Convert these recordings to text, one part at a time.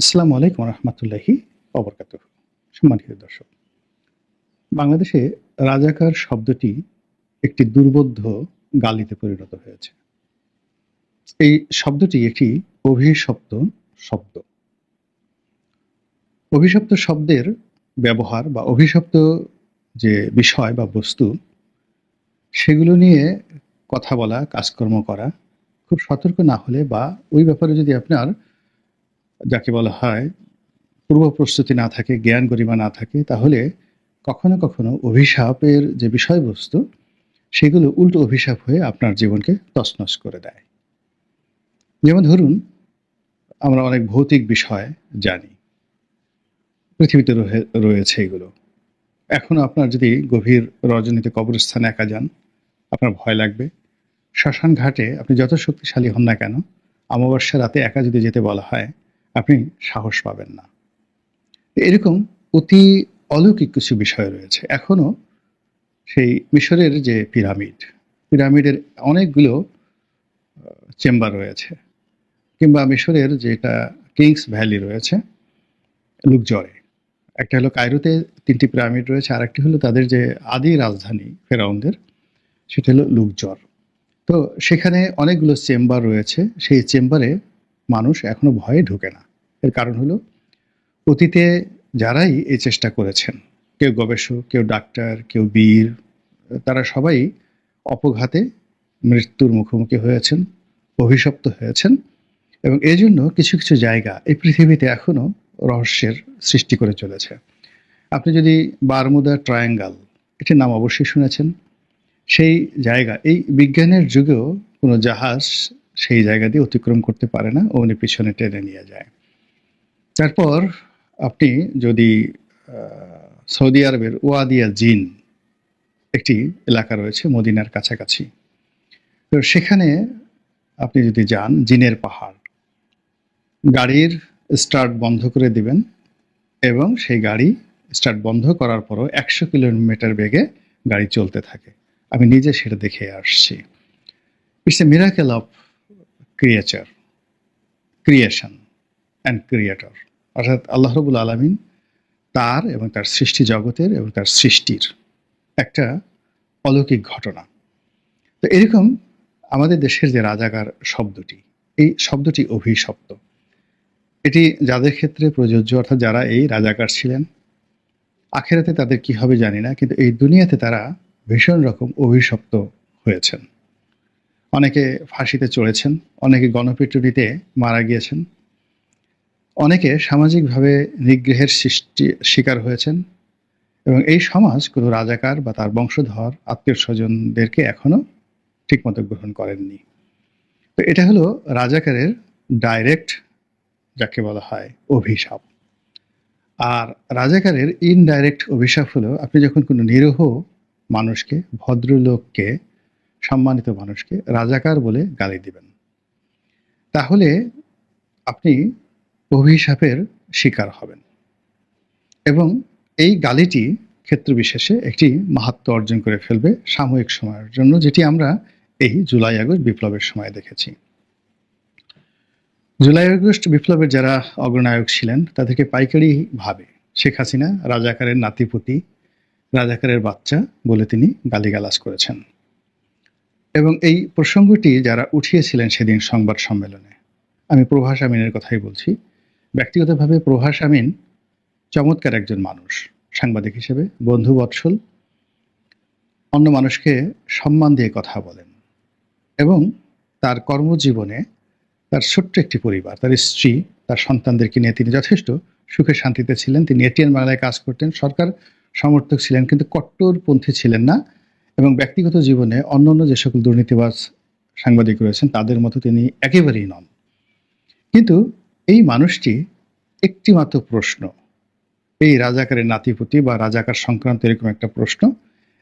আসসালামু আলাইকুম রহমতুল্লাহি ওবরকাতুহু। সম্মানিত দর্শক, বাংলাদেশে রাজাকার শব্দটি একটি দুর্বোধ্য গালিতে পরিণত হয়েছে। এই শব্দটি একটি অভিশপ্ত শব্দ। অভিশপ্ত শব্দের ব্যবহার বা অভিশপ্ত যে বিষয় বা বস্তু, সেগুলো নিয়ে কথা বলা, কাজকর্ম করা খুব সতর্ক না হলে বা ওই ব্যাপারে যদি আপনার যাকে বলা হয় পূর্ব প্রস্তুতি না থাকে, জ্ঞান গরিমা না থাকে, তাহলে কখনো কখনো অভিশাপের যে বিষয়বস্তু সেগুলো উল্টো অভিশাপ হয়ে আপনার জীবনকে তছনছ করে দেয়। যেমন ধরুন, আমরা অনেক ভৌতিক বিষয় জানি, পৃথিবীতে রয়েছে এগুলো। এখনো আপনার যদি গভীর রজনীতে কবরস্থানে একা যান, আপনার ভয় লাগবে। শ্মশান ঘাটে আপনি যত শক্তিশালী হন না কেন, অমাবস্যা রাতে একা যদি যেতে বলা হয়, আপনি সাহস পাবেন না। এরকম অতি অলৌকিক কিছু বিষয় রয়েছে। এখনো সেই মিশরের যে পিরামিডের অনেকগুলো চেম্বার রয়েছে, কিংবা মিশরের যেটা কিংস ভ্যালি রয়েছে লুকজরে। একটা হলো কায়রোতে ৩টি পিরামিড রয়েছে, আর একটি হলো তাদের যে আদি রাজধানী ফেরাউনদের, সেটা হলো লুকজর। তো সেখানে অনেকগুলো চেম্বার রয়েছে। সেই চেম্বারে মানুষ এখনো ভয়ে ঢোকে না। এর কারণ হলো, অতীতে যারাই এই চেষ্টা করেছেন, কেউ গবেষক, কেউ ডাক্তার, কেউ বীর, তারা সবাই অপঘাতে মৃত্যুর মুখোমুখি হয়েছেন, অভিশপ্ত হয়েছেন। এবং এই জন্য কিছু কিছু জায়গা এই পৃথিবীতে এখনো রহস্যের সৃষ্টি করে চলেছে। আপনি যদি বারমুদা ট্রায়াঙ্গল, এটির নাম অবশ্যই শুনেছেন। সেই জায়গা এই বিজ্ঞানের যুগেও কোনো জাহাজ সেই জায়গা দিয়ে অতিক্রম করতে পারে না, অমনি পিছনে টেনে নিয়ে যায়। তারপর আপনি যদি সৌদি আরবের ওয়াদিয়া জিন একটি এলাকা রয়েছে মদিনার কাছাকাছি, তো সেখানে আপনি যদি যান, জিনের পাহাড়, গাড়ির স্টার্ট বন্ধ করে দিবেন এবং সেই গাড়ি স্টার্ট বন্ধ করার পরও ১০০ কিলোমিটার বেগে গাড়ি চলতে থাকে। আমি নিজে সেটা দেখে আসছি। It's a miracle of creature, creation and creator. অর্থাৎ আল্লাহ রবুল আলমিন তার এবং তার সৃষ্টি জগতের এবং তার সৃষ্টির একটা অলৌকিক ঘটনা। তো এরকম আমাদের দেশের যে রাজাকার শব্দটি, এই শব্দটি অভিশপ্ত। এটি যাদের ক্ষেত্রে প্রযোজ্য, অর্থাৎ যারা এই রাজাকার ছিলেন, আখেরাতে তাদের কি হবে জানি না, কিন্তু এই দুনিয়াতে তারা ভীষণ রকম অভিশপ্ত হয়েছেন। অনেকে ফাঁসিতে চড়েছেন, অনেকে গণপিটুনিতে মারা গিয়েছেন, অনেকে সামাজিকভাবে নিগ্রহের শিকার হয়েছেন। এবং এই সমাজ কোনো রাজাকার বা তার বংশধর আত্মীয় স্বজনদেরকে এখনো ঠিকমতো গ্রহণ করেননি। তো এটা হলো রাজাকারের ডাইরেক্ট, যাকে বলা হয় অভিশাপ। আর রাজাকারের ইনডাইরেক্ট অভিশাপ হলো, আপনি যখন কোনো নিরীহ মানুষকে, ভদ্রলোককে, সম্মানিত মানুষকে রাজাকার বলে গালি দিবেন, তাহলে আপনি অভিশাপের শিকার হবেন। এবং এই গালিটি ক্ষেত্র বিশেষে একটি মাহাত্ম্য অর্জন করে ফেলবে সাময়িক সময়ের জন্য, যেটি আমরা এই জুলাই আগস্ট বিপ্লবের সময় দেখেছি। জুলাই আগস্ট বিপ্লবের যারা অগ্রনায়ক ছিলেন, তাদেরকে পাইকারি ভাবে শেখ হাসিনা রাজাকারের নাতিপুতি, রাজাকারের বাচ্চা বলে তিনি গালিগালাজ করেছেন। এবং এই প্রসঙ্গটি যারা উঠিয়েছিলেন সেদিন সংবাদ সম্মেলনে, আমি প্রভাস আমিনের কথাই বলছি। ব্যক্তিগতভাবে প্রভাস আমিন চমৎকার একজন মানুষ, সাংবাদিক হিসেবে বন্ধুবৎসল, অন্য মানুষকে সম্মান দিয়ে কথা বলেন। এবং তার কর্মজীবনে তার ছোট্ট একটি পরিবার, তার স্ত্রী, তার সন্তানদেরকে নিয়ে তিনি যথেষ্ট সুখে শান্তিতে ছিলেন। তিনি এটিএন বাংলায় কাজ করতেন, সরকার সমর্থক ছিলেন, কিন্তু কট্টরপন্থী ছিলেন না। এবং ব্যক্তিগত জীবনে অন্যান্য যে সকল দুর্নীতিবাজ সাংবাদিক রয়েছেন তাদের মতো তিনি একেবারেই নন। কিন্তু এই মানুষটি একটি মাত্র প্রশ্ন, এই রাজাকারের নাতিপুতি বা রাজাকার সংক্রান্ত এরকম একটা প্রশ্ন,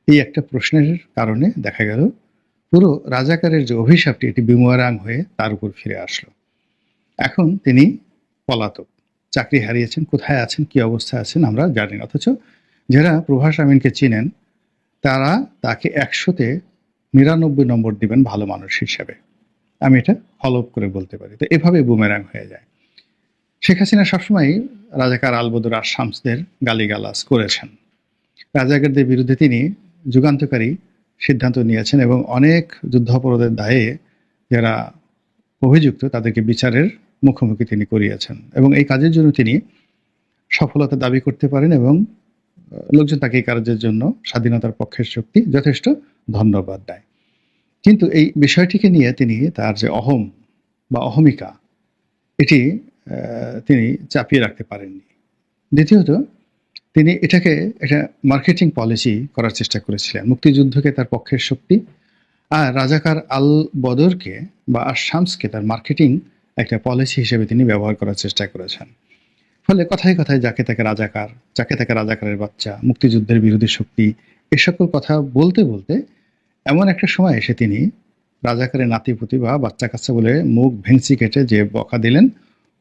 এই একটা প্রশ্নের কারণে দেখা গেল পুরো রাজাকারের যে অভিশাপটি, এটি বিমরাং হয়ে তার উপর ফিরে আসলো। এখন তিনি পলাতক, চাকরি হারিয়েছেন, কোথায় আছেন, কি অবস্থায় আছেন আমরা জানি না। অথচ যারা প্রভাস আমিনকে চিনেন, তারা তাকে ১০০-তে ৯৯ নম্বর দিবেন ভালো মানুষ হিসেবে। আমি এটা ফলো আপ করে বলতে পারি। তো এভাবে বুমেরাং হয়ে যায়। শেখ হাসিনা সবসময় রাজাকার আলবদর আর শামসদের গালিগালাজ করেছেন। রাজাকারদের বিরুদ্ধে তিনি যুগান্তকারী সিদ্ধান্ত নিয়েছেন এবং অনেক যুদ্ধাপরাধের দায়ে যারা অভিযুক্ত তাদেরকে বিচারের মুখোমুখি তিনি করিয়েছেন এবং এই কাজের জন্য তিনি সফলতা দাবি করতে পারেন এবং লোকজন তাকে এই কাজের জন্য স্বাধীনতার পক্ষের শক্তি যথেষ্ট ধন্যবাদ দেয়। কিন্তু এই বিষয়টিকে নিয়ে তিনি তার যে অহম বা অহমিকা এটি তিনি চাপিয়ে রাখতে পারেননি। দ্বিতীয়ত তিনি এটাকে একটা মার্কেটিং পলিসি করার চেষ্টা করেছিলেন, মুক্তিযুদ্ধকে তার পক্ষের শক্তি আর রাজাকার আল বদরকে বা আর শামসকে তার মার্কেটিং একটা পলিসি হিসেবে তিনি ব্যবহার করার চেষ্টা করেছেন। ফলে কথায় কথায় যাকে তাকে রাজাকার, যাকে তাকে রাজাকারের বাচ্চা, মুক্তিযুদ্ধের বিরোধী শক্তি, এ সকল কথা বলতে বলতে এমন একটা সময় এসে তিনি রাজাকারের নাতিপুতি বা বাচ্চা কাচ্চা বলে মুখ ভেঙচি কেটে যে বকা দিলেন,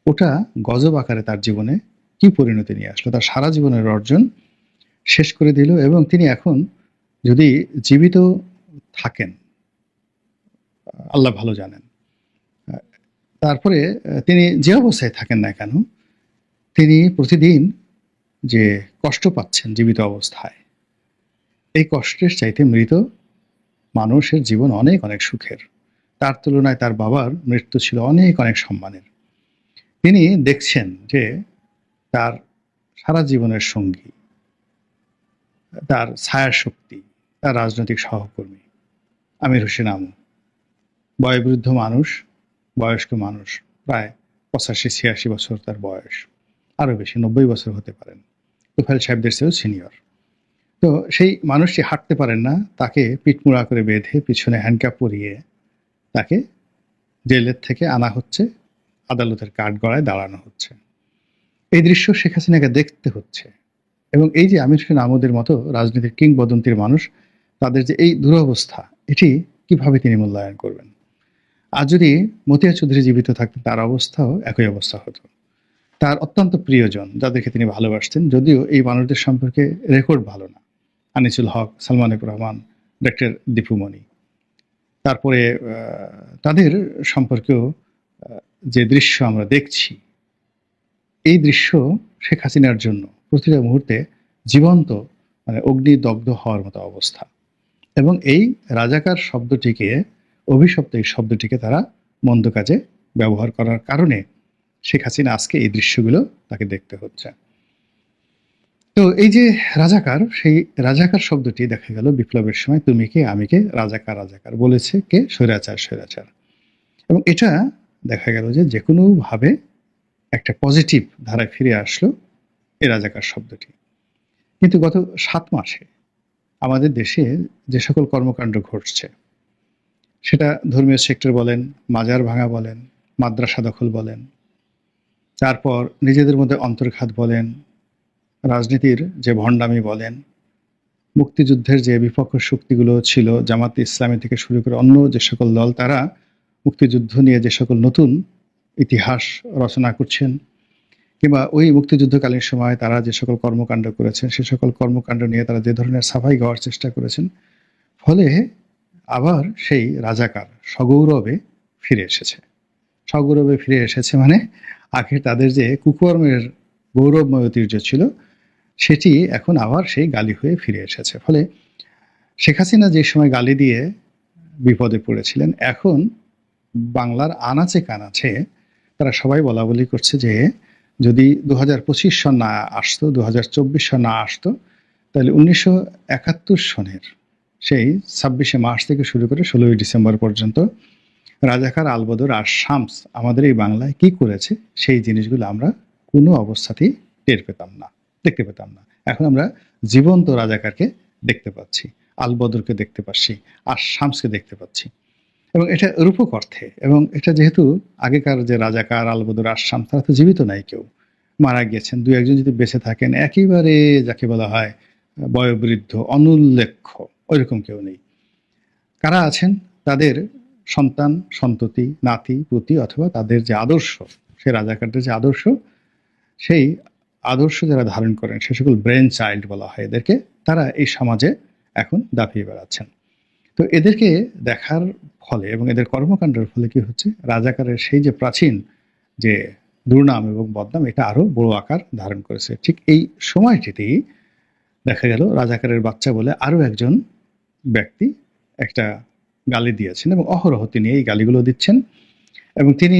ওটা গজব আকারে তার জীবনে কি পরিণতি নিয়ে আসলো, তার সারা জীবনের অর্জন শেষ করে দিল। এবং তিনি এখন যদি জীবিত থাকেন, আল্লাহ ভালো জানেন, তারপরে তিনি যে অবস্থায় থাকেন না কেন, তিনি প্রতিদিন যে কষ্ট পাচ্ছেন জীবিত অবস্থায়, এই কষ্টের চাইতে মৃত মানুষের জীবন অনেক অনেক সুখের। তার তুলনায় তার বাবার মৃত্যু ছিল অনেক অনেক সম্মানের। তিনি দেখছেন যে তার সারা জীবনের সঙ্গী, তার ছায়া শক্তি, তার রাজনৈতিক সহকর্মী আমির হোসেন আমু, বয়োবৃদ্ধ মানুষ, বয়স্ক মানুষ, প্রায় 85-86 বছর তার বয়স, আরও বেশি 90 বছর হতে পারেন, তোফায়েল সাহেবদের চেয়েও সিনিয়র। তো সেই মানুষটি হাঁটতে পারেন না, তাকে পিঠমুড়া করে বেঁধে পিছনে হ্যান্ডকাপ পরিয়ে তাকে জেলের থেকে আনা হচ্ছে, আদালতের কাঠগড়ায় দাঁড়ানো হচ্ছে। এই দৃশ্য শেখ হাসিনাকে দেখতে হচ্ছে। এবং এই যে আমির হোসেন আমুদের মতো রাজনীতির কিংবদন্তির মানুষ, তাদের যে এই দুরবস্থা, এটি কিভাবে তিনি মূল্যায়ন করবেন? আর যদি মতিয়া চৌধুরী জীবিত থাকতেন, তার অবস্থাও একই অবস্থা হতো। তার অত্যন্ত প্রিয়জন যাদেরকে তিনি ভালোবাসতেন, যদিও এই মানুষদের সম্পর্কে রেকর্ড ভালো না, আনিসুল হক, সালমানুর রহমান, ডক্টর দীপুমণি, তারপরে তাদের সম্পর্কেও যে দৃশ্য আমরা দেখছি, এই দৃশ্য শেখ হাসিনার জন্য প্রতিটা মুহূর্তে জীবন্ত, মানে অগ্নিদগ্ধ হওয়ার মতো অবস্থা। এবং এই রাজাকার শব্দটিকে, অভিশপ্ত এই শব্দটিকে তারা মন্দ কাজে ব্যবহার করার কারণে শেখ হাসিনা আজকে এই দৃশ্যগুলো তাকে দেখতে হচ্ছে। তো এই যে রাজাকার, সেই রাজাকার শব্দটি দেখা গেল বিপ্লবের সময় তুমি কে আমি কে, রাজাকার রাজাকার বলেছে কে? স্বৈরাচার স্বৈরাচার। এবং এটা দেখা গেল যে কোনোভাবে একটা পজিটিভ ধারায় ফিরে আসলো এই রাজাকার শব্দটি। কিন্তু গত 7 মাসে আমাদের দেশে যে সকল কর্মকাণ্ড ঘটছে, সেটা ধর্মীয় সেক্টর বলেন, মাজার ভাঙা বলেন, মাদ্রাসা দখল বলেন, তারপর নিজেদের মধ্যে অন্তর্ঘাত বলেন, রাজনীতির যে ভণ্ডামি বলেন, মুক্তিযুদ্ধের যে বিপক্ষ শক্তিগুলো ছিল, জামাত ইসলামী থেকে শুরু করে অন্য যে সকল দল, তারা মুক্তিযুদ্ধ নিয়ে যে সকল নতুন ইতিহাস রচনা করছেন, কিংবা ওই মুক্তিযুদ্ধকালীন সময় তারা যে সকল কর্মকাণ্ড করেছেন, সে সকল কর্মকাণ্ড নিয়ে তারা যে ধরনের সাফাই গাওয়ার চেষ্টা করেছেন, ফলে আবার সেই রাজাকার সগৌরবে ফিরে এসেছে। সগৌরবে ফিরে এসেছে মানে আগে তাদের যে কুকর্মের গৌরবময় ঐতিহ্য ছিল, সেটি এখন আবার সেই গালি হয়ে ফিরে এসেছে। ফলে শেখ হাসিনা যে সময় গালি দিয়ে বিপদে পড়েছিলেন, এখন বাংলার আনাচে কানাচে তারা সবাই বলা বলি করছে যে যদি 2025 সন না আসতো, 2024 সন না আসতো, তাহলে 1971 সনের সেই 26শে মার্চ থেকে শুরু করে 16ই ডিসেম্বর পর্যন্ত রাজাকার আলবদর আর শামস আমাদের এই বাংলায় কি করেছে, সেই জিনিসগুলো আমরা কোনো অবস্থাতেই টের পেতাম না, দেখতে পেতাম না। এখন আমরা জীবন্ত রাজাকারকে দেখতে পাচ্ছি, আলবদরকে দেখতে পাচ্ছি, আর শামসকে দেখতে পাচ্ছি। এবং এটা রূপক অর্থে, এবং এটা যেহেতু আগেকার যে রাজাকার আলবদর আর শামস, তারা তো জীবিত নাই, কেউ মারা গিয়েছেন। 2-1 যদি বেঁচে থাকেন, একেবারে যাকে বলা হয় বয়োবৃদ্ধ, অনুল্লেখ্য, ওইরকম কেউ নেই। কারা আছেন? তাদের সন্তান সন্ততি, নাতি পুতি, অথবা তাদের যে আদর্শ, সেই রাজাকারদের যে আদর্শ, সেই আদর্শ যারা ধারণ করেন, সে সকল ব্রেন চাইল্ড বলা হয় এদেরকে, তারা এই সমাজে এখন দাপিয়ে বেড়াচ্ছেন। তো এদেরকে দেখার ফলে এবং এদের কর্মকাণ্ডের ফলে কি হচ্ছে, রাজাকারের সেই যে প্রাচীন যে দুর্নাম এবং বদনাম এটা আরো বড় আকার ধারণ করেছে। ঠিক এই সময়টিতেই দেখা গেল রাজাকারের বাচ্চা বলে আরো একজন ব্যক্তি একটা গালি দিয়েছেন এবং অহরহ তিনি এই গালিগুলো দিচ্ছেন এবং তিনি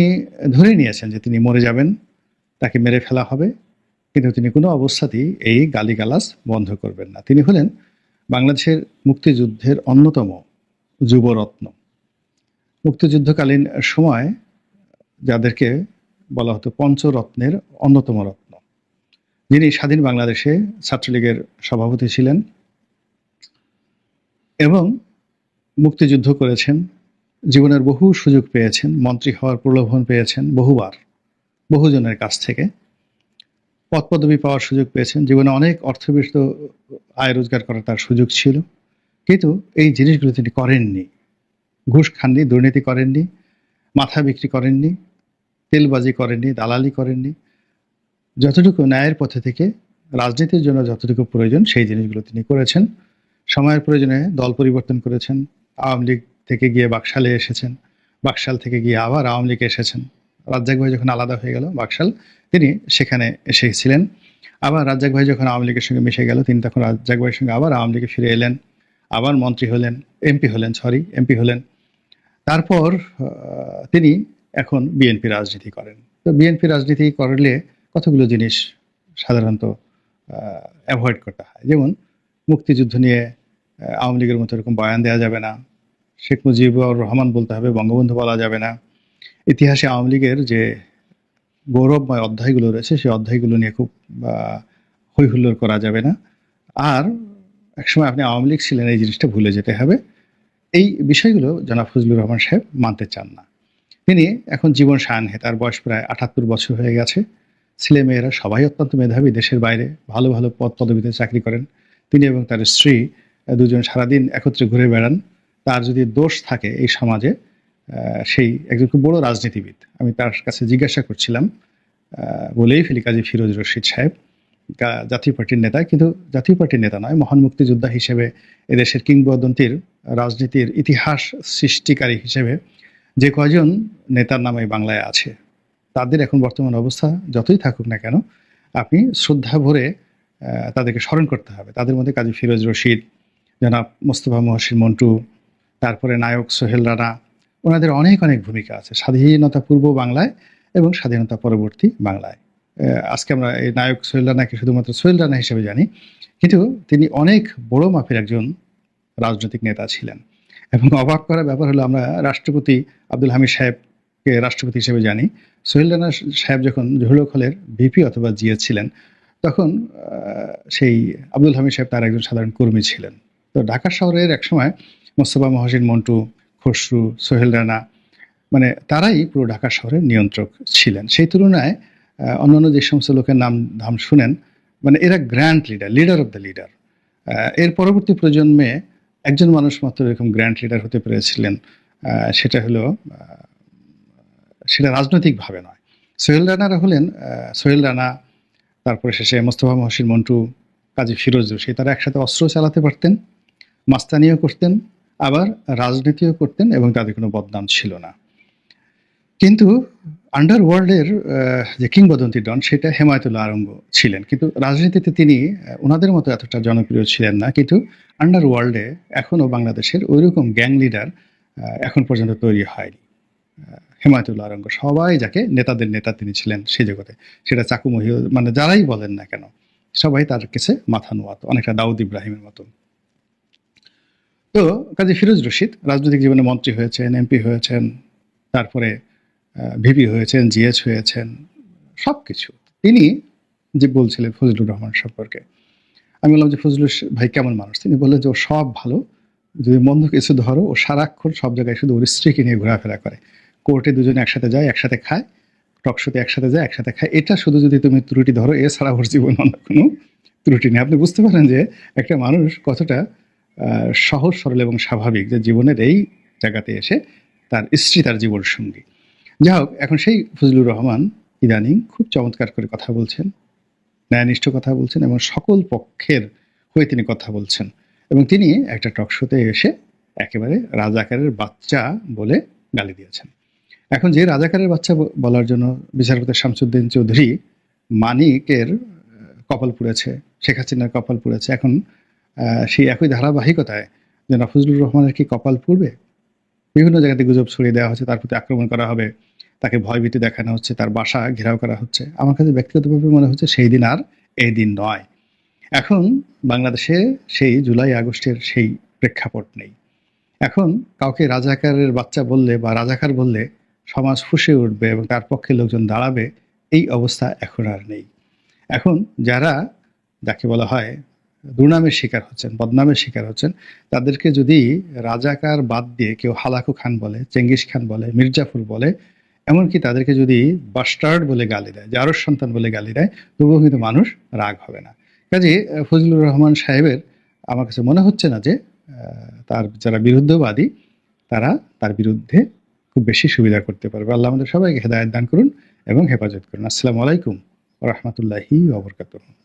ধরে নিয়েছেন যে তিনি মরে যাবেন, তাকে মেরে ফেলা হবে, কিন্তু তিনি কোনো অবস্থাতেই এই গালিগালাজ বন্ধ করবেন না। তিনি হলেন বাংলাদেশের মুক্তিযুদ্ধের অন্যতম যুবরত্ন। মুক্তিযুদ্ধকালীন সময় যাদেরকে বলা হতো পঞ্চরত্নের অন্যতম রত্ন, যিনি স্বাধীন বাংলাদেশে ছাত্রলীগের সভাপতি ছিলেন এবং মুক্তিযুদ্ধ করেছেন, জীবনের বহু সুযোগ পেয়েছেন, মন্ত্রী হওয়ার প্রলোভন পেয়েছেন বহুবার, বহুজনের কাছ থেকে পদ পদবি পাওয়ার সুযোগ পেয়েছেন, জীবনে অনেক অর্থবিষ্ট আয় রোজগার করার তার সুযোগ ছিল, কিন্তু এই জিনিসগুলো তিনি করেননি। ঘুষ খাননি, দুর্নীতি করেননি, মাথা বিক্রি করেননি, তেলবাজি করেননি, দালালি করেননি। যতটুকু ন্যায়ের পথে থেকে রাজনীতির জন্য যতটুকু প্রয়োজন সেই জিনিসগুলো তিনি করেছেন। সময়ের প্রয়োজনে দল পরিবর্তন করেছেন, আওয়ামী লীগ থেকে গিয়ে বাকশালে এসেছেন, বাকশাল থেকে গিয়ে আবার আওয়ামী লীগে এসেছেন। রাজ্জাক ভাই যখন আলাদা হয়ে গেল বাকশাল, তিনি সেখানে এসেছিলেন। আবার রাজ্জাক ভাই যখন আওয়ামী লীগের সঙ্গে মিশে গেল, তিনি তখন রাজ্জাক ভাইয়ের সঙ্গে আবার আওয়ামী লীগে ফিরে এলেন, আবার মন্ত্রী হলেন, এমপি হলেন। তারপর তিনি এখন বিএনপি রাজনীতি করেন। তো বিএনপি রাজনীতি করলে কতগুলো জিনিস সাধারণত অ্যাভয়েড করতে হয়, যেমন মুক্তিযুদ্ধ নিয়ে আওয়ামী লীগের মতো এরকম বয়ান দেওয়া যাবে না, শেখ মুজিবুর রহমান বলতে হবে, বঙ্গবন্ধু বলা যাবে না। ইতিহাসে আওয়ামী লীগের যে গৌরবময় অধ্যায়গুলো রয়েছে সেই অধ্যায়গুলো নিয়ে খুব হৈ হুল্লোড় করা যাবে না। আর একসময় আপনি আওয়ামী লীগ ছিলেন এই জিনিসটা ভুলে যেতে হবে। এই বিষয়গুলো জনাব ফজলুর রহমান সাহেব মানতে চান না। তিনি এখন জীবন সায়াহ্নে, তার বয়স প্রায় ৭৮ বছর হয়ে গেছে। ছেলেমেয়েরা সবাই অত্যন্ত মেধাবী, দেশের বাইরে ভালো ভালো পদ পদবিতে চাকরি করেন। তিনি এবং তার স্ত্রী দুজন সারাদিন একত্রে ঘুরে বেড়ান। তার যদি দোষ থাকে এই সমাজে, সেই একজন খুব বড় রাজনীতিবিদ, আমি তার কাছে জিজ্ঞাসা করছিলাম, বলেই ফেলি, কাজী ফিরোজ রশিদ সাহেব জাতীয় পার্টির নেতা, কিন্তু জাতীয় পার্টির নেতা নয়, মহান মুক্তিযোদ্ধা হিসেবে এদেশের কিংবদন্তির রাজনীতির ইতিহাস সৃষ্টিকারী হিসেবে যে কয়জন নেতার নামে বাংলায় আছে, তাদের এখন বর্তমান অবস্থা যতই থাকুক না কেন, আপনি শ্রদ্ধা ভরে তাদেরকে স্মরণ করতে হবে। তাদের মধ্যে কাজী ফিরোজ রশিদ, জনাব মোস্তফা মহসিন মন্টু, তারপরে নায়ক সোহেল রানা, ওনাদের অনেক অনেক ভূমিকা আছে স্বাধীনতা পূর্ব বাংলায় এবং স্বাধীনতা পরবর্তী বাংলায়। আজকে আমরা এই নায়ক সোহেল রানাকে শুধুমাত্র সোহেল রানা হিসেবে জানি, কিন্তু তিনি অনেক বড় মাপের একজন রাজনৈতিক নেতা ছিলেন। এবং অবাক করার ব্যাপার হলো, আমরা রাষ্ট্রপতি আব্দুল হামিদ সাহেবকে রাষ্ট্রপতি হিসেবে জানি। সোহেল রানা সাহেব যখন জহুরুল হলের ভিপি অথবা জিএস ছিলেন, তখন সেই আব্দুল হামিদ সাহেব তার একজন সাধারণ কর্মী ছিলেন। তো ঢাকা শহরের একসময় মোস্তফা মহসিন মন্টু, খসরু, সোহেল রানা, মানে তারাই পুরো ঢাকা শহরের নিয়ন্ত্রক ছিলেন। সেই তুলনায় অন্যান্য যে সমস্ত লোকের নাম ধাম শুনেন, মানে এরা grand leader of the leader. এর পরবর্তী প্রজন্মে একজন মানুষ মাত্র এরকম গ্র্যান্ড লিডার হতে পেরেছিলেন, সেটা হলো সেটা রাজনৈতিকভাবে নয়। সোহেল রানারা হলেন সোহেল রানা, তারপরে শেষে মোস্তফা মহসিন মন্টু, কাজী ফিরোজ রশিদ, তারা একসাথে অস্ত্র চালাতে পারতেন, মাস্তানিও করতেন, আবার রাজনীতিও করতেন এবং তাদের কোনো বদনাম ছিল না। কিন্তু আন্ডারওয়ার্ল্ডের যে কিংবদন্তি ডন, সেটা হেমায়েতুল্লাহ আরঙ্গ ছিলেন, কিন্তু রাজনীতিতে তিনি ওনাদের মতো এতটা জনপ্রিয় ছিলেন না। কিন্তু আন্ডারওয়ার্ল্ডে এখনও বাংলাদেশের ওইরকম গ্যাং লিডার এখন পর্যন্ত তৈরি হয়নি। হেমায়েতুল্লাহ আরঙ্গ, সবাই যাকে নেতাদের নেতা তিনি ছিলেন সেই জগতে, সেটা চাকুমহি মানে যারাই বলেন না কেন, সবাই তার কাছে মাথা নোয়াতো, অনেকটা দাউদ ইব্রাহিমের মতো। তো কাজী ফিরোজ রশিদ রাজনৈতিক জীবনে মন্ত্রী হয়েছেন, এমপি হয়েছেন, তারপরে ভিপি হয়েছেন, জিএস হয়েছেন, সব কিছু। তিনি যে বলছিলেন ফজলুর রহমান সম্পর্কে, আমি বললাম যে ফজলুর ভাই কেমন মানুষ? তিনি বললেন যে ও সব ভালো, যদি মন্দ কিছু ধরো, ও সারাক্ষণ সব জায়গায় শুধু ওর স্ত্রীকে নিয়ে ঘোরাফেরা করে, কোর্টে দুজনে একসাথে যায়, একসাথে খায়, টকশোতে একসাথে যায়, একসাথে খায়, এটা শুধু যদি তুমি ত্রুটি ধরো, এছাড়া ওর জীবন অন্য কোনো ত্রুটি নেই। আপনি বুঝতে পারেন যে একটা মানুষ কতটা সহজ সরল এবং স্বাভাবিক, যে জীবনের এই জায়গাতে এসে তার স্ত্রী তার জীবন সঙ্গী। যাই হোক, এখন সেই ফজলুর রহমান ইদানিং খুব চমৎকার করে কথা বলছেন, ন্যায়নিষ্ঠ কথা বলছেন এবং সকল পক্ষের হয়ে তিনি কথা বলছেন। এবং তিনি একটা টক শোতে এসে একেবারে রাজাকারের বাচ্চা বলে গালি দিয়েছেন। এখন যে রাজাকারের বাচ্চা বলার জন্য বিচারপতি শামসুদ্দিন চৌধুরী মানিকের কপাল পুড়েছে, শেখ হাসিনার কপাল পুড়েছে, এখন সেই একই ধারাবাহিকতায় যে ফজলুর রহমানের কি কপাল পুড়বে? বিভিন্ন জায়গাতে গুজব ছড়িয়ে দেওয়া হচ্ছে, তার প্রতি আক্রমণ করা হবে, তাকে ভয়ভীতি দেখানো হচ্ছে, তার বাসা ঘেরাও করা হচ্ছে। আমার কাছে ব্যক্তিগতভাবে মনে হচ্ছে সেই দিন আর এই দিন নয়। এখন বাংলাদেশে সেই জুলাই আগস্টের সেই প্রেক্ষাপট নেই। এখন কাউকে রাজাকারের বাচ্চা বললে বা রাজাকার বললে সমাজ ফুঁসে উঠবে এবং তার পক্ষে লোকজন দাঁড়াবে, এই অবস্থা এখন আর নেই। এখন যারা, যাকে বলা হয় দুর্নামের শিকার হচ্ছেন, বদনামের শিকার হচ্ছেন, তাদেরকে যদি রাজাকার বাদ দিয়ে কেউ হালাকু খান বলে, চেঙ্গিস খান বলে, মির্জাফর বলে, এমনকি তাদেরকে যদি বাস্টার্ড বলে গালি দেয়, জারস সন্তান বলে গালি দেয়, তবুও কিন্তু মানুষ রাগ হবে না। কাজে ফজলুর রহমান সাহেবের আমার কাছে মনে হচ্ছে না যে তার যারা বিরুদ্ধবাদী তারা তার বিরুদ্ধে খুব বেশি সুবিধা করতে পারবে। আল্লাহ আমাদের সবাইকে হেদায়েত দান করুন এবং হেফাজত করুন। আসসালামু আলাইকুম ওয়া রাহমাতুল্লাহি ওয়া বারাকাতুহু।